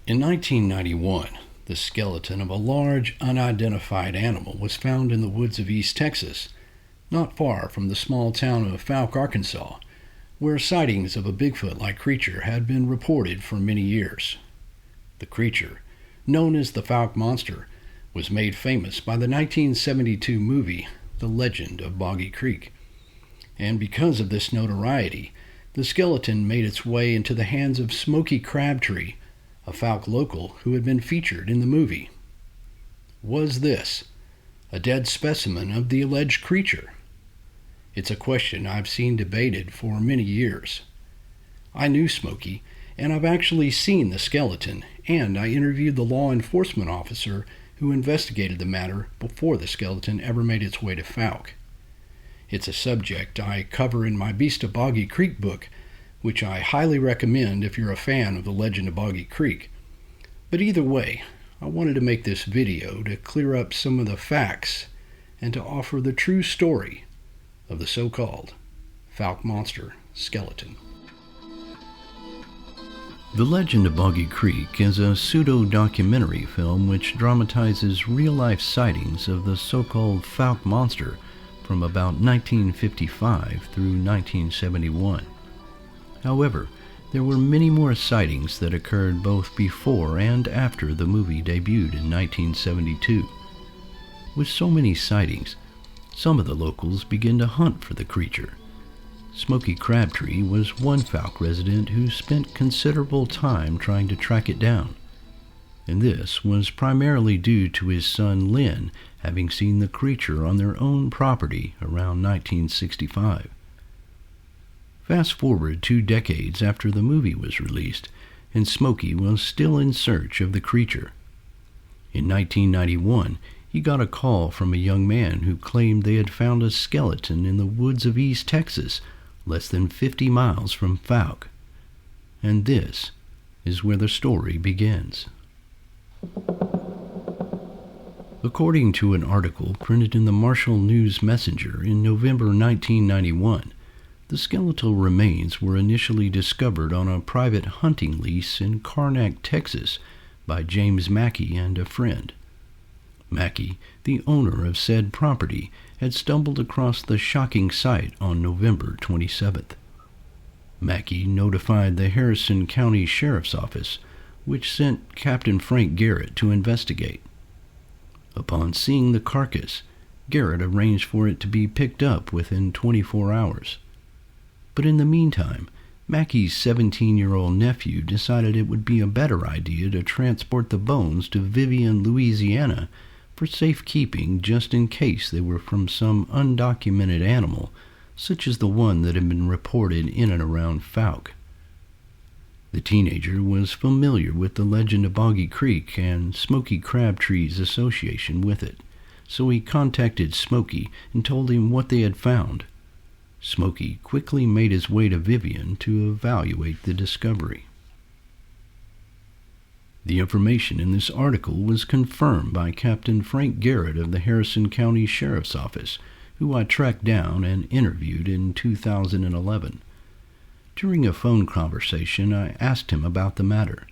In 1991, the skeleton of a large, unidentified animal was found in the woods of East Texas, not far from the small town of Fouke, Arkansas, where sightings of a Bigfoot-like creature had been reported for many years. The creature, known as the Fouke Monster, was made famous by the 1972 movie The Legend of Boggy Creek. And because of this notoriety, the skeleton made its way into the hands of Smokey Crabtree, a Fouke local who had been featured in the movie. Was this a dead specimen of the alleged creature? It's a question I've seen debated for many years. I knew Smokey, and I've actually seen the skeleton, and I interviewed the law enforcement officer who investigated the matter before the skeleton ever made its way to Fouke. It's a subject I cover in my Beast of Boggy Creek book, which I highly recommend if you're a fan of the Legend of Boggy Creek. But either way, I wanted to make this video to clear up some of the facts and to offer the true story of the so-called Fouke Monster Skeleton. The Legend of Boggy Creek is a pseudo-documentary film which dramatizes real-life sightings of the so-called Fouke Monster from about 1955 through 1971. However, there were many more sightings that occurred both before and after the movie debuted in 1972. With so many sightings, some of the locals began to hunt for the creature. Smokey Crabtree was one Fouke resident who spent considerable time trying to track it down, and this was primarily due to his son Lynn having seen the creature on their own property around 1965. Fast forward 2 decades after the movie was released, and Smokey was still in search of the creature. In 1991, he got a call from a young man who claimed they had found a skeleton in the woods of East Texas, less than 50 miles from Fouke. And this is where the story begins. According to an article printed in the Marshall News Messenger in November 1991, the skeletal remains were initially discovered on a private hunting lease in Karnak, Texas, by James Mackey and a friend. Mackey, the owner of said property, had stumbled across the shocking sight on November 27th. Mackey notified the Harrison County Sheriff's Office, which sent Captain Frank Garrett to investigate. Upon seeing the carcass, Garrett arranged for it to be picked up within 24 hours. But in the meantime, Mackey's 17-year-old nephew decided it would be a better idea to transport the bones to Vivian, Louisiana for safekeeping, just in case they were from some undocumented animal, such as the one that had been reported in and around Fouke. The teenager was familiar with the Legend of Boggy Creek and Smokey Crabtree's association with it, so he contacted Smokey and told him what they had found. Smokey quickly made his way to Vivian to evaluate the discovery. The information in this article was confirmed by Captain Frank Garrett of the Harrison County Sheriff's Office, who I tracked down and interviewed in 2011. During a phone conversation, I asked him about the matter.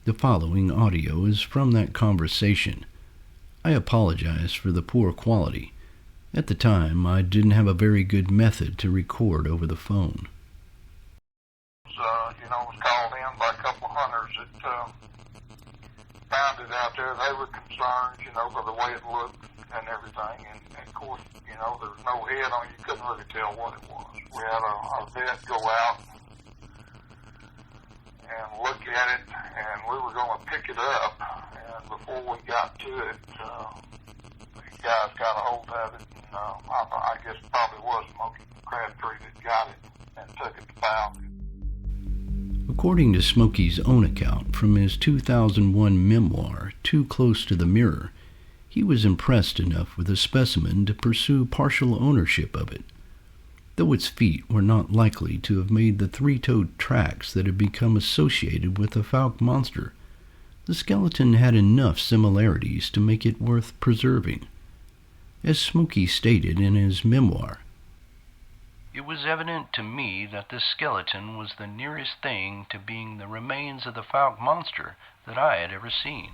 The following audio is from that conversation. I apologize for the poor quality. At the time, I didn't have a very good method to record over the phone. Was called in by a couple of hunters that found it out there. They were concerned, by the way it looked and everything. And of course, there was no head on it. You couldn't really tell what it was. We had a vet go out and look at it, and we were going to pick it up. And before we got to it, the guys got a hold of it. And I guess it probably was Smokey Crabtree that got it and took it to Fouke. According to Smokey's own account from his 2001 memoir, Too Close to the Mirror, he was impressed enough with the specimen to pursue partial ownership of it. Though its feet were not likely to have made the 3-toed tracks that had become associated with the Fouke monster, the skeleton had enough similarities to make it worth preserving. As Smokey stated in his memoir, It was evident to me that this skeleton was the nearest thing to being the remains of the Fouke monster that I had ever seen.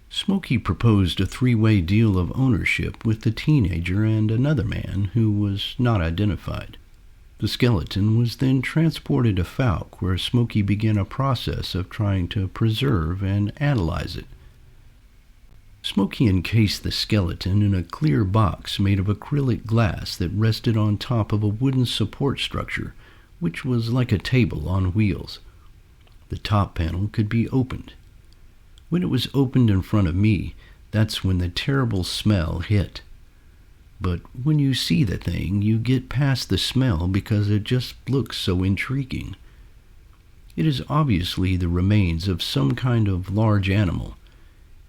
Smokey proposed a three-way deal of ownership with the teenager and another man who was not identified. The skeleton was then transported to Fouke, where Smokey began a process of trying to preserve and analyze it. Smokey encased the skeleton in a clear box made of acrylic glass that rested on top of a wooden support structure, which was like a table on wheels. The top panel could be opened. When it was opened in front of me, that's when the terrible smell hit. But when you see the thing, you get past the smell because it just looks so intriguing. It is obviously the remains of some kind of large animal.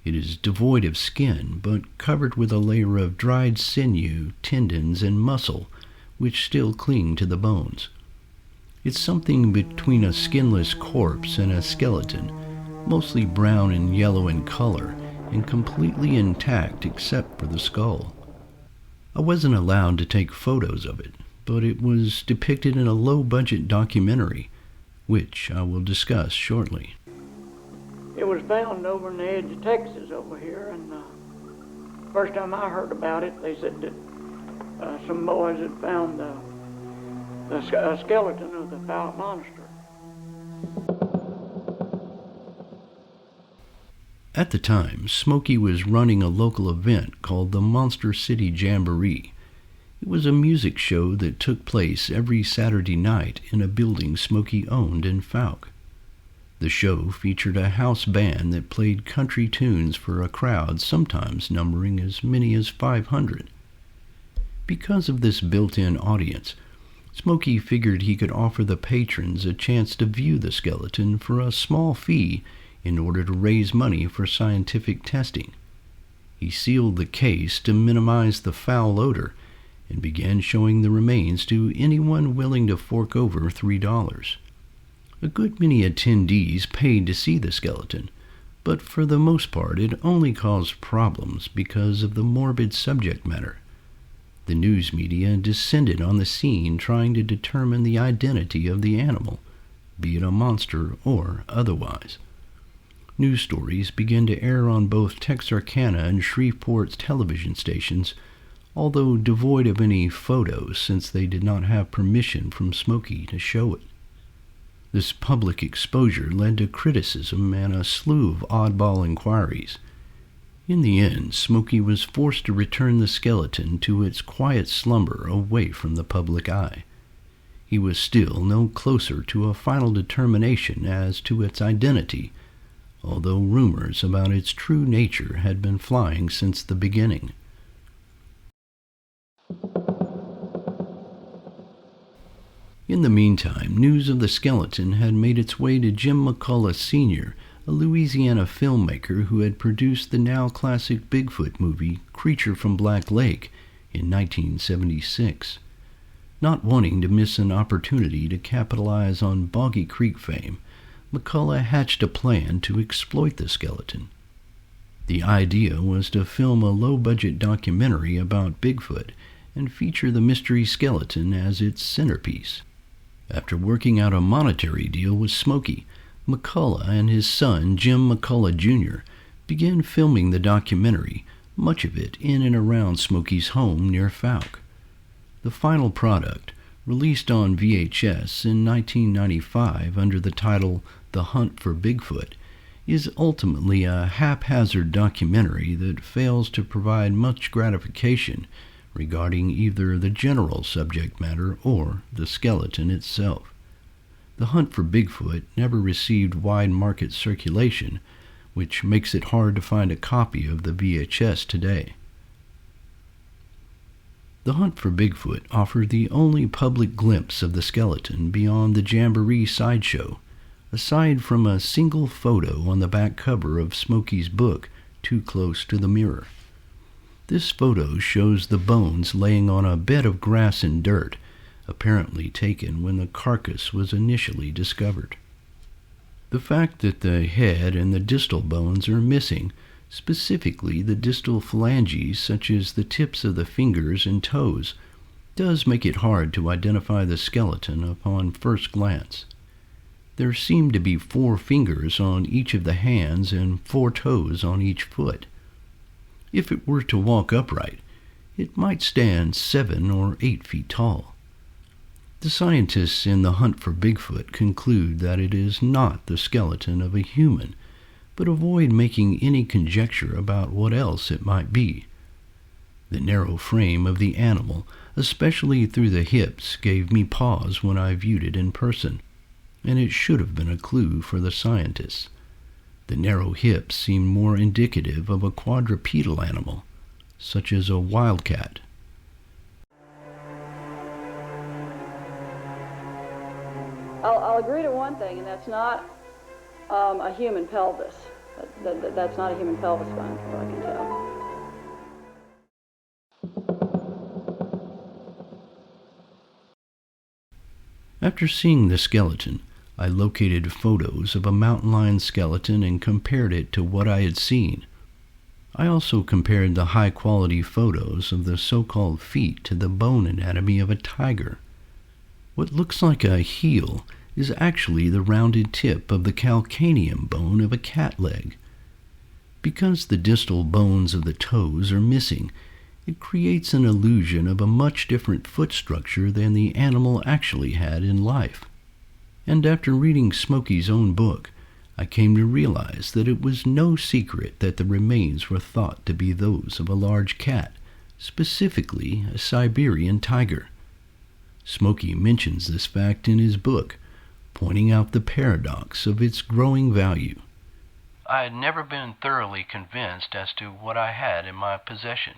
It is devoid of skin, but covered with a layer of dried sinew, tendons, and muscle, which still cling to the bones. It's something between a skinless corpse and a skeleton, mostly brown and yellow in color, and completely intact except for the skull. I wasn't allowed to take photos of it, but it was depicted in a low-budget documentary, which I will discuss shortly. It was found over in the edge of Texas over here, and first time I heard about it, they said that some boys had found a skeleton of the Fouke monster. At the time, Smokey was running a local event called the Monster City Jamboree. It was a music show that took place every Saturday night in a building Smokey owned in Fouke. The show featured a house band that played country tunes for a crowd sometimes numbering as many as 500. Because of this built-in audience, Smokey figured he could offer the patrons a chance to view the skeleton for a small fee in order to raise money for scientific testing. He sealed the case to minimize the foul odor and began showing the remains to anyone willing to fork over $3. A good many attendees paid to see the skeleton, but for the most part it only caused problems because of the morbid subject matter. The news media descended on the scene trying to determine the identity of the animal, be it a monster or otherwise. News stories began to air on both Texarkana and Shreveport's television stations, although devoid of any photos since they did not have permission from Smokey to show it. This public exposure led to criticism and a slew of oddball inquiries. In the end, Smokey was forced to return the skeleton to its quiet slumber away from the public eye. He was still no closer to a final determination as to its identity, although rumors about its true nature had been flying since the beginning. In the meantime, news of the skeleton had made its way to Jim McCullough Sr., a Louisiana filmmaker who had produced the now classic Bigfoot movie Creature from Black Lake in 1976. Not wanting to miss an opportunity to capitalize on Boggy Creek fame, McCullough hatched a plan to exploit the skeleton. The idea was to film a low-budget documentary about Bigfoot and feature the mystery skeleton as its centerpiece. After working out a monetary deal with Smokey, McCullough and his son, Jim McCullough Jr., began filming the documentary, much of it in and around Smokey's home near Fouke. The final product, released on VHS in 1995 under the title The Hunt for Bigfoot, is ultimately a haphazard documentary that fails to provide much gratification regarding either the general subject matter or the skeleton itself. The Hunt for Bigfoot never received wide market circulation, which makes it hard to find a copy of the VHS today. The Hunt for Bigfoot offered the only public glimpse of the skeleton beyond the Jamboree sideshow, aside from a single photo on the back cover of Smokey's book, Too Close to the Mirror. This photo shows the bones laying on a bed of grass and dirt, apparently taken when the carcass was initially discovered. The fact that the head and the distal bones are missing, specifically the distal phalanges such as the tips of the fingers and toes, does make it hard to identify the skeleton upon first glance. There seem to be 4 fingers on each of the hands and 4 toes on each foot. If it were to walk upright, it might stand 7 or 8 feet tall. The scientists in the Hunt for Bigfoot conclude that it is not the skeleton of a human, but avoid making any conjecture about what else it might be. The narrow frame of the animal, especially through the hips, gave me pause when I viewed it in person, and it should have been a clue for the scientists. The narrow hips seemed more indicative of a quadrupedal animal, such as a wildcat. I'll agree to one thing, and that's not a human pelvis. That's not a human pelvis bone, from what I can tell. After seeing the skeleton, I located photos of a mountain lion skeleton and compared it to what I had seen. I also compared the high-quality photos of the so-called feet to the bone anatomy of a tiger. What looks like a heel is actually the rounded tip of the calcaneum bone of a cat leg. Because the distal bones of the toes are missing, it creates an illusion of a much different foot structure than the animal actually had in life. And after reading Smokey's own book, I came to realize that it was no secret that the remains were thought to be those of a large cat, specifically a Siberian tiger. Smokey mentions this fact in his book, pointing out the paradox of its growing value. I had never been thoroughly convinced as to what I had in my possession.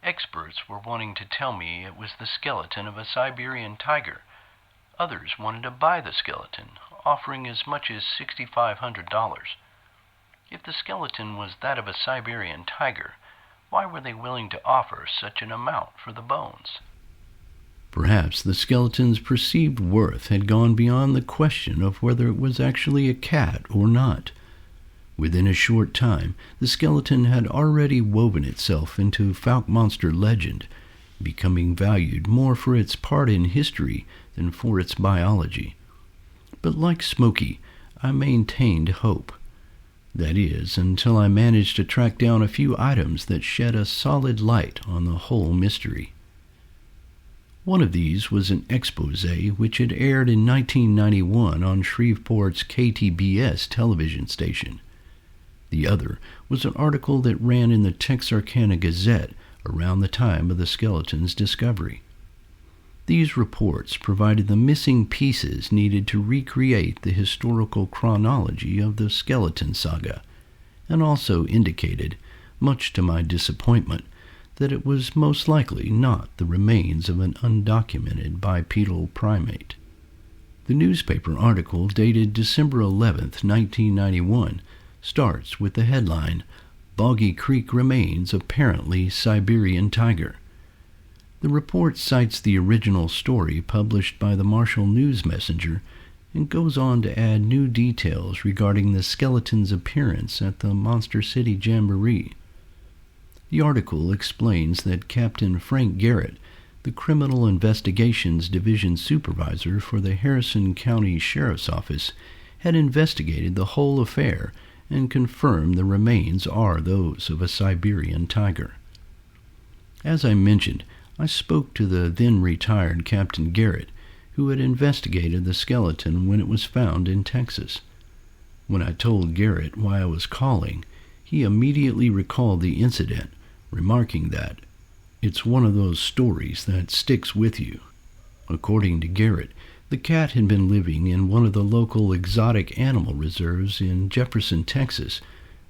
Experts were wanting to tell me it was the skeleton of a Siberian tiger. Others wanted to buy the skeleton, offering as much as $6,500. If the skeleton was that of a Siberian tiger, why were they willing to offer such an amount for the bones? Perhaps the skeleton's perceived worth had gone beyond the question of whether it was actually a cat or not. Within a short time, the skeleton had already woven itself into Fouke Monster legend, becoming valued more for its part in history than for its biology. But like Smokey, I maintained hope. That is, until I managed to track down a few items that shed a solid light on the whole mystery. One of these was an expose which had aired in 1991 on Shreveport's KTBS television station. The other was an article that ran in the Texarkana Gazette around the time of the skeleton's discovery. These reports provided the missing pieces needed to recreate the historical chronology of the skeleton saga, and also indicated, much to my disappointment, that it was most likely not the remains of an undocumented bipedal primate. The newspaper article, dated December 11, 1991, starts with the headline, "Boggy Creek Remains Apparently Siberian Tiger." The report cites the original story published by the Marshall News Messenger and goes on to add new details regarding the skeleton's appearance at the Monster City Jamboree. The article explains that Captain Frank Garrett, the Criminal Investigations Division Supervisor for the Harrison County Sheriff's Office, had investigated the whole affair and confirmed the remains are those of a Siberian tiger. As I mentioned, I spoke to the then-retired Captain Garrett, who had investigated the skeleton when it was found in Texas. When I told Garrett why I was calling, he immediately recalled the incident, remarking that, "It's one of those stories that sticks with you." According to Garrett, the cat had been living in one of the local exotic animal reserves in Jefferson, Texas,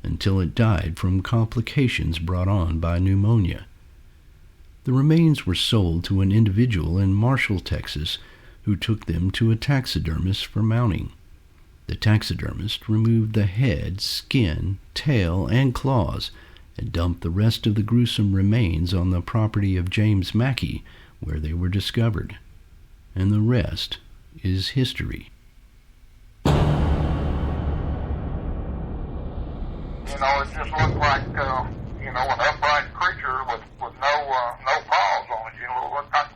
until it died from complications brought on by pneumonia. The remains were sold to an individual in Marshall, Texas, who took them to a taxidermist for mounting. The taxidermist removed the head, skin, tail, and claws, and dumped the rest of the gruesome remains on the property of James Mackey, where they were discovered. And the rest is history. You know, it just looked like, an upright creature with no paws on it. You know, it looked like,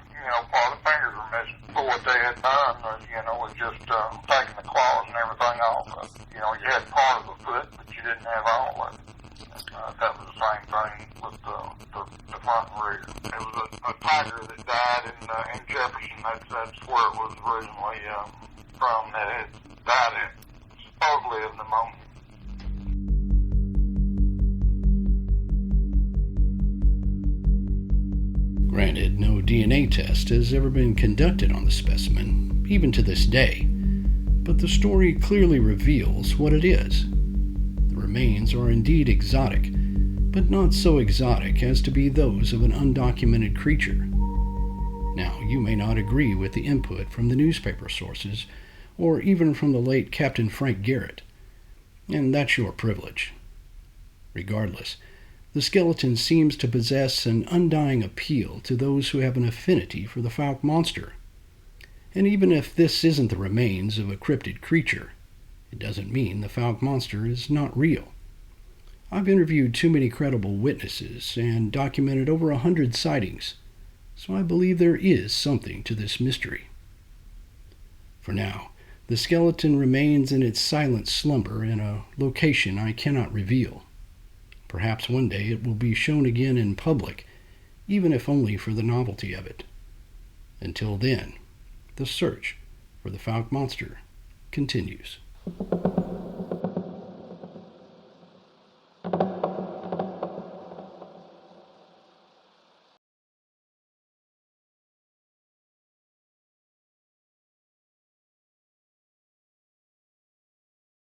part of the fingers were missing. But what they had done was, was just taking the claws and everything off of it. You had part of the foot, but you didn't have all of it. That was the same thing with the front and rear. It was a tiger that died in Jefferson. That's where it was originally from. That had died supposedly of pneumonia. Granted, no DNA test has ever been conducted on the specimen, even to this day, but the story clearly reveals what it is. The remains are indeed exotic, but not so exotic as to be those of an undocumented creature. Now, you may not agree with the input from the newspaper sources, or even from the late Captain Frank Garrett, and that's your privilege. Regardless, the skeleton seems to possess an undying appeal to those who have an affinity for the Fouke monster. And even if this isn't the remains of a cryptid creature, it doesn't mean the Fouke monster is not real. I've interviewed too many credible witnesses and documented over 100 sightings, so I believe there is something to this mystery. For now, the skeleton remains in its silent slumber in a location I cannot reveal. Perhaps one day it will be shown again in public, even if only for the novelty of it. Until then, the search for the Fouke monster continues.